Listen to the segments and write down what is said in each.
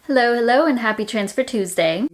Hello, hello, and happy Transfer Tuesday.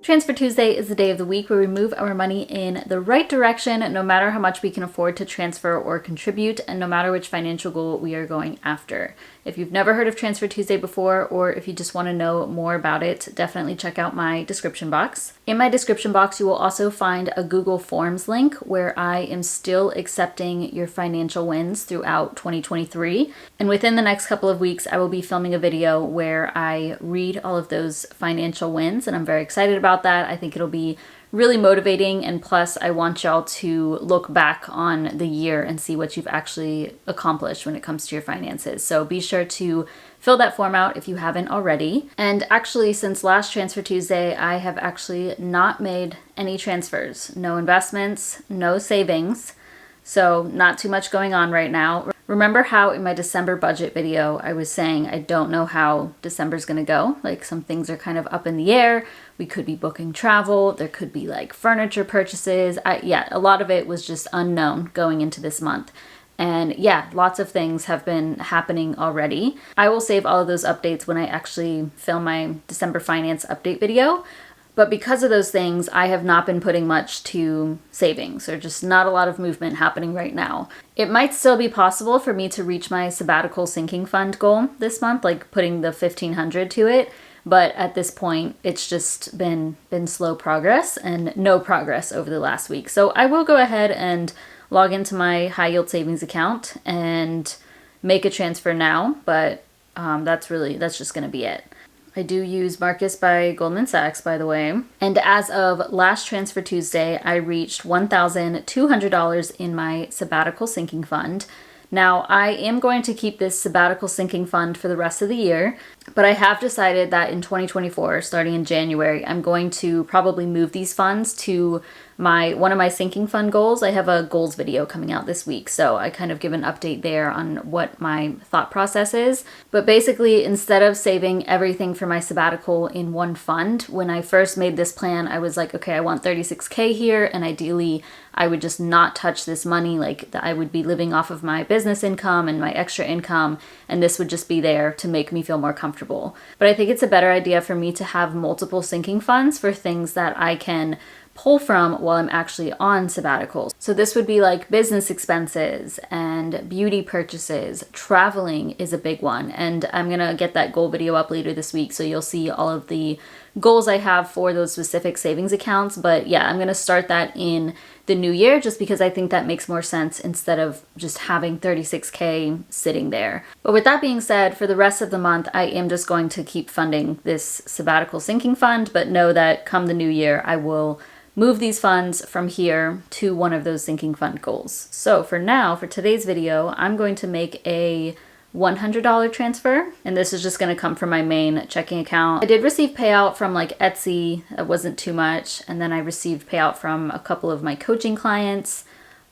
Transfer Tuesday is the day of the week where we move our money in the right direction, no matter how much we can afford to transfer or contribute, and no matter which financial goal we are going after. If you've never heard of Transfer Tuesday before, or if you just want to know more about it, definitely check out my description box. In my description box, you will also find a Google Forms link where I am still accepting your financial wins throughout 2023. And within the next couple of weeks, I will be filming a video where I read all of those financial wins, and I'm very excited about that. I think it'll be really motivating, and plus I want y'all to look back on the year and see what you've actually accomplished when it comes to your finances. So be sure to fill that form out if you haven't already. And actually, since last Transfer Tuesday, I have actually not made any transfers. No investments, no savings. So not too much going on right now. Remember how in my December budget video, I was saying I don't know how December's gonna go. Like, some things are kind of up in the air. We could be booking travel. There could be like furniture purchases. A lot of it was just unknown going into this month. And yeah, lots of things have been happening already. I will save all of those updates when I actually film my December finance update video. But because of those things, I have not been putting much to savings, or just not a lot of movement happening right now. It might still be possible for me to reach my sabbatical sinking fund goal this month, like putting the $1,500 to it. But at this point, it's just been slow progress and no progress over the last week. So I will go ahead and log into my high yield savings account and make a transfer now, but that's just going to be it. I do use Marcus by Goldman Sachs, by the way. And as of last Transfer Tuesday, I reached $1,200 in my sabbatical sinking fund. Now, I am going to keep this sabbatical sinking fund for the rest of the year, but I have decided that in 2024, starting in January, I'm going to probably move these funds to one of my sinking fund goals. I have a goals video coming out this week, so I kind of give an update there on what my thought process is. But basically, instead of saving everything for my sabbatical in one fund, when I first made this plan, I was like, okay, I want $36K here, and ideally I would just not touch this money. Like, I would be living off of my business income and my extra income, and this would just be there to make me feel more comfortable. But I think it's a better idea for me to have multiple sinking funds for things that I can pull from while I'm actually on sabbaticals. So this would be like business expenses and beauty purchases. Traveling is a big one, and I'm gonna get that goal video up later this week, so you'll see all of the goals I have for those specific savings accounts. But yeah, I'm gonna start that in the new year just because I think that makes more sense instead of just having $36K sitting there. But with that being said, for the rest of the month, I am just going to keep funding this sabbatical sinking fund, but know that come the new year, I will move these funds from here to one of those sinking fund goals. So for now, for today's video, I'm going to make a $100 transfer, and this is just going to come from my main checking account. I did receive payout from like Etsy. It wasn't too much, and then I received payout from a couple of my coaching clients,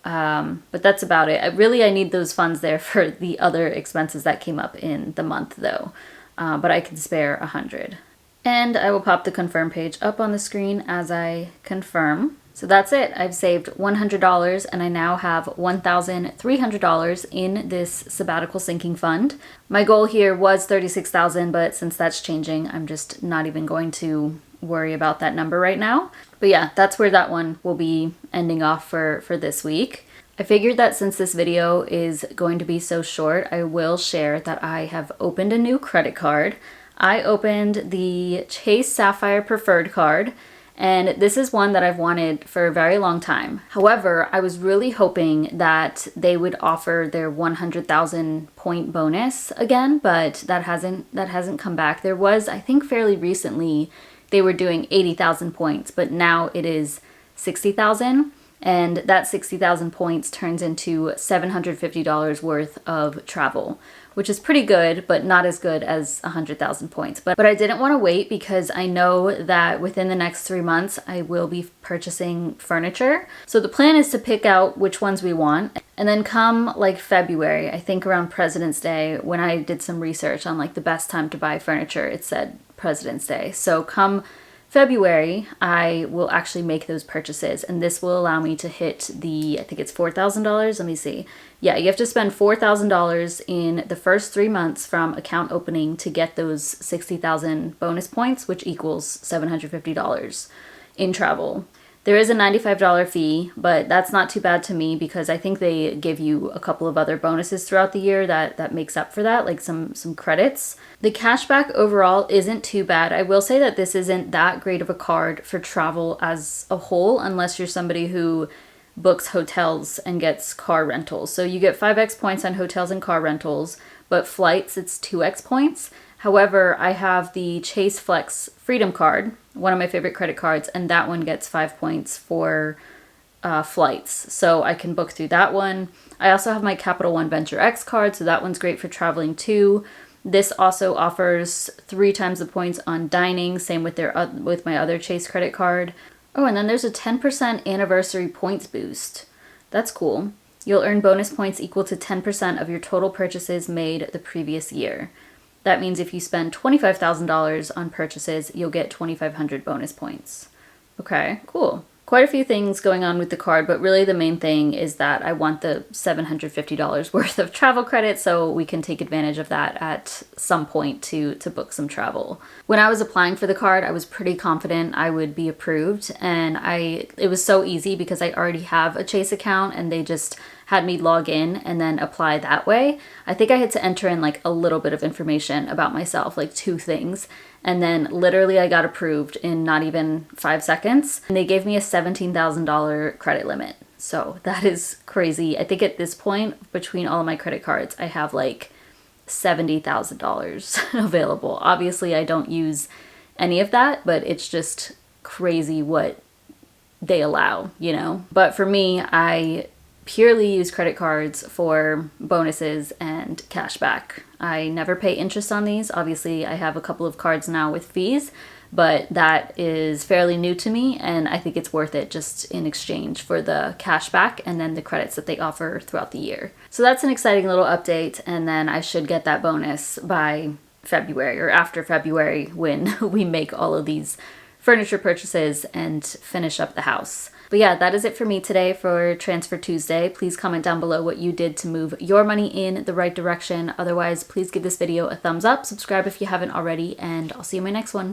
but that's about it. I need those funds there for the other expenses that came up in the month though, but I can spare $100. And I will pop the confirm page up on the screen as I confirm. So that's it. I've saved $100, and I now have $1,300 in this sabbatical sinking fund. My goal here was $36,000, but since that's changing, I'm just not even going to worry about that number right now. But yeah, that's where that one will be ending off for this week. I figured that since this video is going to be so short, I will share that I have opened a new credit card. I opened the Chase Sapphire Preferred card, and this is one that I've wanted for a very long time. However, I was really hoping that they would offer their 100,000 point bonus again, but that hasn't come back. There was, I think fairly recently, they were doing 80,000 points, but now it is 60,000. And that 60,000 points turns into $750 worth of travel, which is pretty good, but not as good as 100,000 points. But I didn't want to wait because I know that within the next 3 months, I will be purchasing furniture. So the plan is to pick out which ones we want. And then come like February, I think around President's Day, when I did some research on like the best time to buy furniture, it said President's Day. So come February, I will actually make those purchases, and this will allow me to hit I think it's $4,000. Let me see. Yeah, you have to spend $4,000 in the first 3 months from account opening to get those 60,000 bonus points, which equals $750 in travel. There is a $95 fee, but that's not too bad to me because I think they give you a couple of other bonuses throughout the year that makes up for that, like some credits. The cashback overall isn't too bad. I will say that this isn't that great of a card for travel as a whole, unless you're somebody who books hotels and gets car rentals. So you get 5x points on hotels and car rentals, but flights, it's 2x points. However, I have the Chase Flex Freedom Card, one of my favorite credit cards, and that one gets 5 points for flights. So I can book through that one. I also have my Capital One Venture X card, so that one's great for traveling too. This also offers 3 times the points on dining, same with with my other Chase credit card. Oh, and then there's a 10% anniversary points boost. That's cool. You'll earn bonus points equal to 10% of your total purchases made the previous year. That means if you spend $25,000 on purchases, you'll get 2,500 bonus points. Okay, cool. Quite a few things going on with the card, but really the main thing is that I want the $750 worth of travel credit so we can take advantage of that at some point to book some travel. When I was applying for the card, I was pretty confident I would be approved, and it was so easy because I already have a Chase account and they just had me log in and then apply that way. I think I had to enter in like a little bit of information about myself, like 2 things. And then literally I got approved in not even 5 seconds. And they gave me a $17,000 credit limit. So that is crazy. I think at this point, between all of my credit cards, I have like $70,000 available. Obviously, I don't use any of that, but it's just crazy what they allow, you know? But for me, I purely use credit cards for bonuses and cashback. I never pay interest on these. Obviously, I have a couple of cards now with fees, but that is fairly new to me, and I think it's worth it just in exchange for the cashback and then the credits that they offer throughout the year. So that's an exciting little update, and then I should get that bonus by February or after February when we make all of these furniture purchases and finish up the house. But yeah, that is it for me today for Transfer Tuesday. Please comment down below what you did to move your money in the right direction. Otherwise, please give this video a thumbs up, subscribe if you haven't already, and I'll see you in my next one.